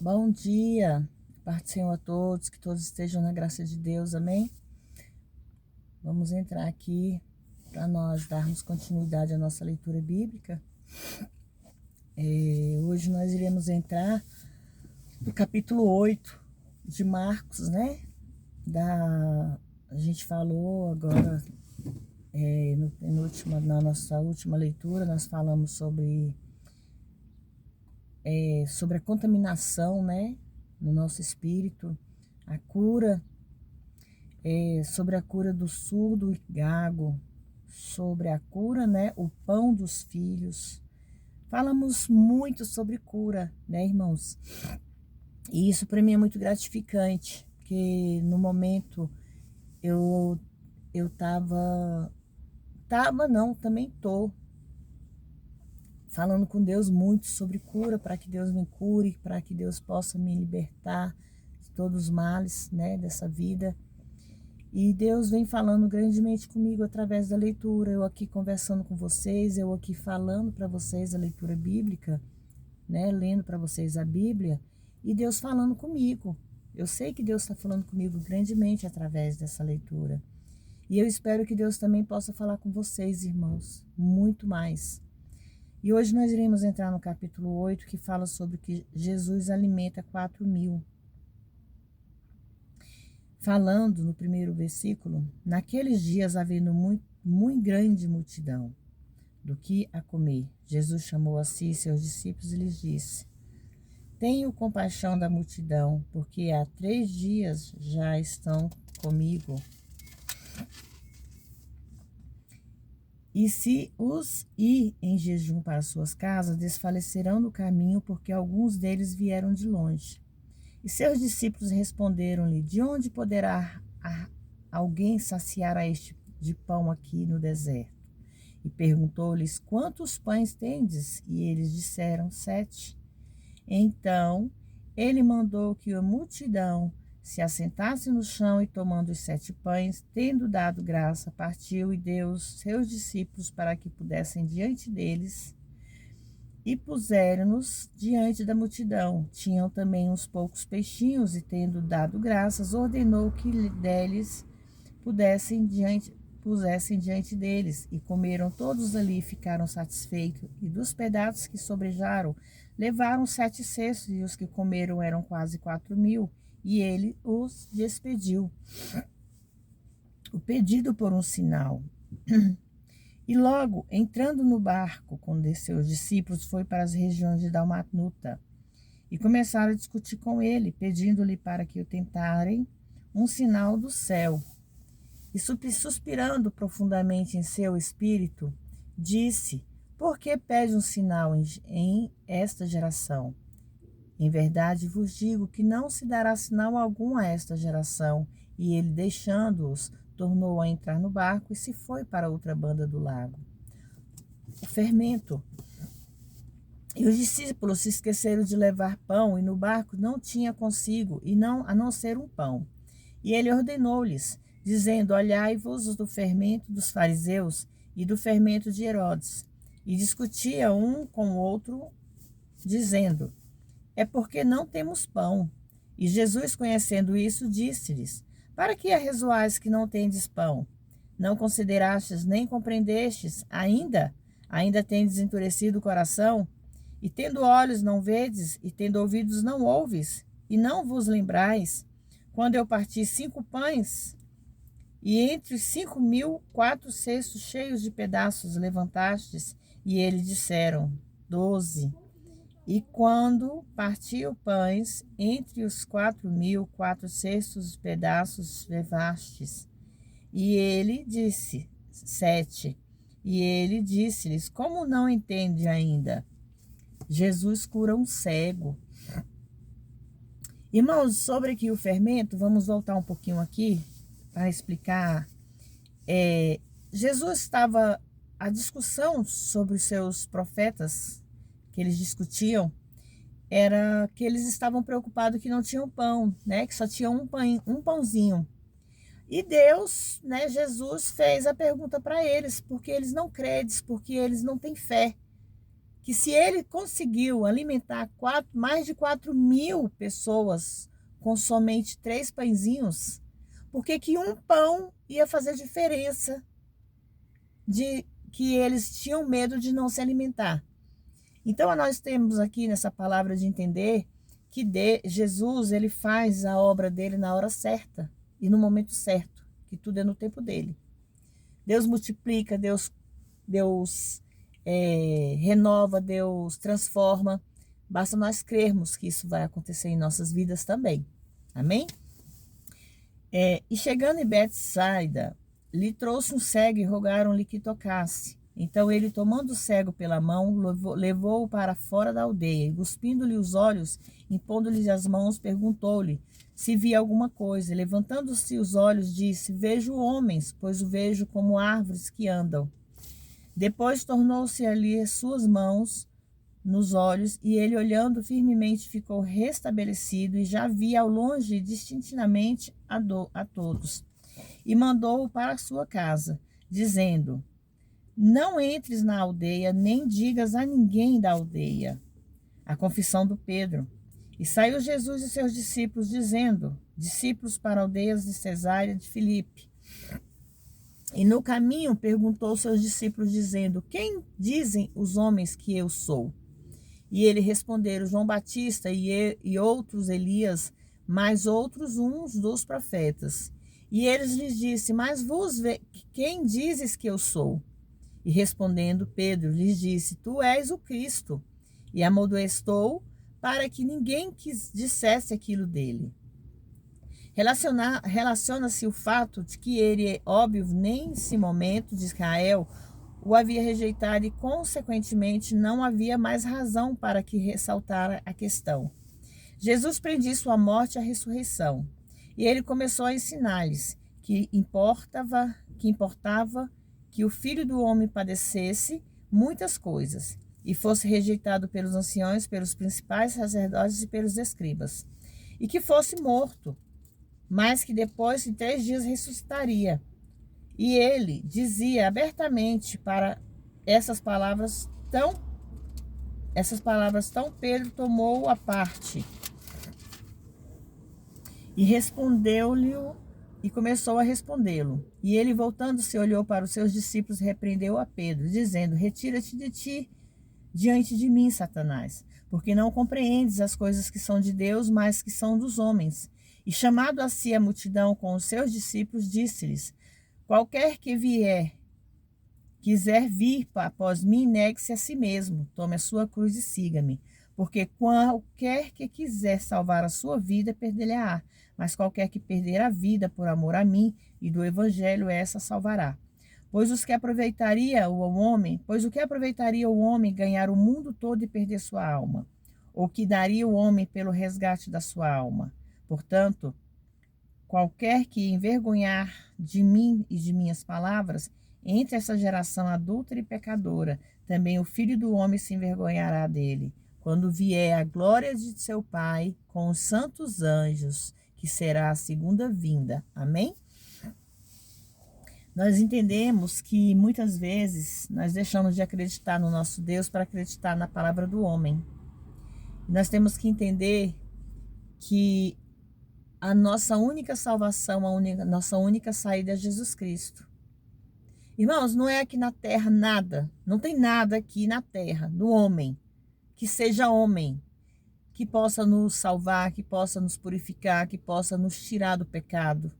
Bom dia, parte do Senhor a todos, que todos estejam na graça de Deus, amém? Vamos entrar aqui para nós darmos continuidade à nossa leitura bíblica. Hoje nós iremos entrar no capítulo 8 de Marcos, né? A gente falou agora, na nossa última leitura, nós falamos sobre a contaminação, né? No nosso espírito, a cura, sobre a cura do surdo e gago, sobre a cura, né? O pão dos filhos. Falamos muito sobre cura, né, irmãos? E isso para mim é muito gratificante, porque no momento eu também tô falando com Deus muito sobre cura, para que Deus me cure, para que Deus possa me libertar de todos os males, né, dessa vida. E Deus vem falando grandemente comigo através da leitura, eu aqui conversando com vocês, eu aqui falando para vocês a leitura bíblica, né, lendo para vocês a Bíblia, e Deus falando comigo. Eu sei que Deus está falando comigo grandemente através dessa leitura. E eu espero que Deus também possa falar com vocês, irmãos, muito mais. E hoje nós iremos entrar no capítulo 8, que fala sobre que Jesus alimenta 4.000. Falando no primeiro versículo, naqueles dias havendo muito grande multidão do que a comer, Jesus chamou a si seus discípulos e lhes disse: Tenho compaixão da multidão, porque há 3 dias já estão comigo. E se os ir em jejum para suas casas, desfalecerão no caminho, porque alguns deles vieram de longe. E seus discípulos responderam-lhe: De onde poderá alguém saciar a este de pão aqui no deserto? E perguntou-lhes: Quantos pães tendes? E eles disseram: 7. Então ele mandou que a multidão se assentasse no chão e, tomando os 7 pães, tendo dado graça, partiu e deu aos seus discípulos para que pudessem diante deles, e puseram-nos diante da multidão. Tinham também uns poucos peixinhos, e tendo dado graças, ordenou que deles pusessem diante deles. E comeram todos ali e ficaram satisfeitos. E dos pedaços que sobrejaram, levaram 7 cestos, e os que comeram eram quase 4.000. E ele os despediu. O pedido por um sinal. E logo, entrando no barco com seus discípulos, foi para as regiões de Dalmanuta. E começaram a discutir com ele, pedindo-lhe para que o tentarem um sinal do céu. E suspirando profundamente em seu espírito, disse: Por que pede um sinal em esta geração? Em verdade vos digo que não se dará sinal algum a esta geração. E ele, deixando-os, tornou a entrar no barco e se foi para outra banda do lago. O fermento. E os discípulos se esqueceram de levar pão, e no barco não tinha consigo, a não ser um pão. E ele ordenou-lhes, dizendo: Olhai-vos do fermento dos fariseus e do fermento de Herodes. E discutia um com o outro, dizendo: É porque não temos pão. E Jesus, conhecendo isso, disse-lhes: Para que arrazoais que não tendes pão? Não considerastes nem compreendestes ainda? Ainda tendes endurecido o coração? E tendo olhos não vedes, e tendo ouvidos não ouves, e não vos lembrais, quando eu parti 5 pães, e entre os 5.000, 4 cestos cheios de pedaços levantastes? E eles disseram: 12. E quando partiu pães, entre os 4.000, 4 cestos de pedaços levastes? E ele disse: 7. E ele disse-lhes: Como não entende ainda? Jesus cura um cego. Irmãos, sobre aqui o fermento, vamos voltar um pouquinho aqui para explicar. Jesus estava, a discussão sobre os seus profetas, que eles discutiam, era que eles estavam preocupados que não tinham pão, né? Que só tinha um pãozinho. E Deus, né, Jesus fez a pergunta para eles: porque eles não creem, porque eles não têm fé. que se ele conseguiu alimentar mais de 4.000 pessoas com somente 3 pãezinhos, por que um pão ia fazer diferença de que eles tinham medo de não se alimentar? Então, nós temos aqui nessa palavra de entender que Jesus, ele faz a obra dele na hora certa e no momento certo, que tudo é no tempo dele. Deus multiplica, Deus renova, Deus transforma. Basta nós crermos que isso vai acontecer em nossas vidas também. Amém? E chegando em Betsaida, lhe trouxe um cego e rogaram-lhe que tocasse. Então ele, tomando o cego pela mão, levou-o para fora da aldeia, e cuspindo-lhe os olhos, impondo-lhe as mãos, perguntou-lhe se via alguma coisa. Levantando-se os olhos, disse: vejo homens, pois o vejo como árvores que andam. Depois tornou-se ali as suas mãos nos olhos, e ele, olhando firmemente, ficou restabelecido, e já via ao longe distintamente a todos. E mandou-o para a sua casa, dizendo: não entres na aldeia, nem digas a ninguém da aldeia. A confissão do Pedro. E saiu Jesus e seus discípulos, dizendo: discípulos para aldeias de Cesareia de Filipe. E no caminho perguntou seus discípulos, dizendo: quem dizem os homens que eu sou? E ele responderam: João Batista, e outros Elias, mais outros uns dos profetas. E eles lhes disse: mas quem dizes que eu sou? E respondendo Pedro, lhes disse: tu és o Cristo. E amoestou para que ninguém dissesse aquilo dele. Relaciona-se o fato de que ele, óbvio, nem nesse momento de Israel o havia rejeitado, e consequentemente não havia mais razão para que ressaltara a questão. Jesus prendia sua morte e a ressurreição, e ele começou a ensinar-lhes que importava que o Filho do Homem padecesse muitas coisas, e fosse rejeitado pelos anciãos, pelos principais sacerdotes e pelos escribas, e que fosse morto, mas que depois de 3 dias ressuscitaria. E ele dizia abertamente para essas palavras tão Pedro tomou a parte e respondeu-lhe, e começou a respondê-lo. E ele, voltando-se, olhou para os seus discípulos e repreendeu a Pedro, dizendo: retira-te de ti diante de mim, Satanás, porque não compreendes as coisas que são de Deus, mas que são dos homens. E chamado a si a multidão com os seus discípulos, disse-lhes: qualquer que quiser vir após mim, negue-se a si mesmo, tome a sua cruz e siga-me. Porque qualquer que quiser salvar a sua vida, perdê-la-á. Mas qualquer que perder a vida por amor a mim e do evangelho, essa salvará. Pois o que aproveitaria o homem ganhar o mundo todo e perder sua alma? Ou que daria o homem pelo resgate da sua alma? Portanto, qualquer que envergonhar de mim e de minhas palavras, entre essa geração adúltera e pecadora, também o Filho do Homem se envergonhará dele, quando vier a glória de seu Pai com os santos anjos, que será a segunda vinda. Amém? Nós entendemos que muitas vezes nós deixamos de acreditar no nosso Deus para acreditar na palavra do homem. Nós temos que entender que a nossa única salvação, nossa única saída é Jesus Cristo. Irmãos, não é aqui na terra nada, não tem nada aqui na terra do homem, que seja homem, que possa nos salvar, que possa nos purificar, que possa nos tirar do pecado.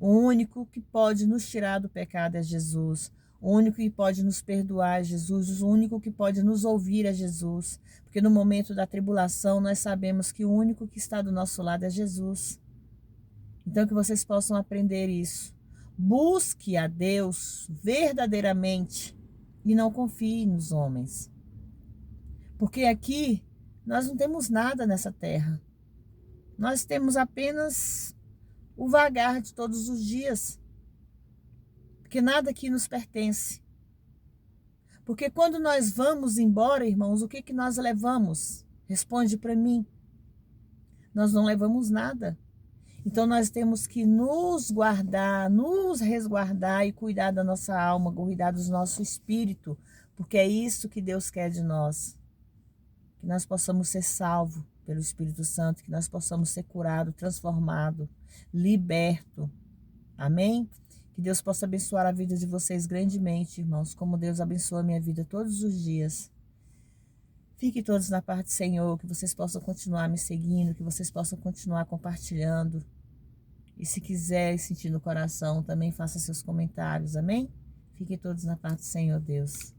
O único que pode nos tirar do pecado é Jesus. O único que pode nos perdoar é Jesus. O único que pode nos ouvir é Jesus. Porque no momento da tribulação nós sabemos que o único que está do nosso lado é Jesus. Então que vocês possam aprender isso. Busque a Deus verdadeiramente e não confie nos homens. Porque aqui nós não temos nada nessa terra. Nós temos apenas o vagar de todos os dias. Porque nada aqui nos pertence. Porque quando nós vamos embora, irmãos, o que que nós levamos? Responde para mim. Nós não levamos nada. Então nós temos que nos guardar, nos resguardar e cuidar da nossa alma, cuidar do nosso espírito. porque é isso que Deus quer de nós, que nós possamos ser salvos pelo Espírito Santo, que nós possamos ser curados, transformados, libertos. Amém? Que Deus possa abençoar a vida de vocês grandemente, irmãos, como Deus abençoa a minha vida todos os dias. Fiquem todos na parte do Senhor, que vocês possam continuar me seguindo, que vocês possam continuar compartilhando. E se quiser sentir no coração, também faça seus comentários, amém? Fiquem todos na parte do Senhor, Deus.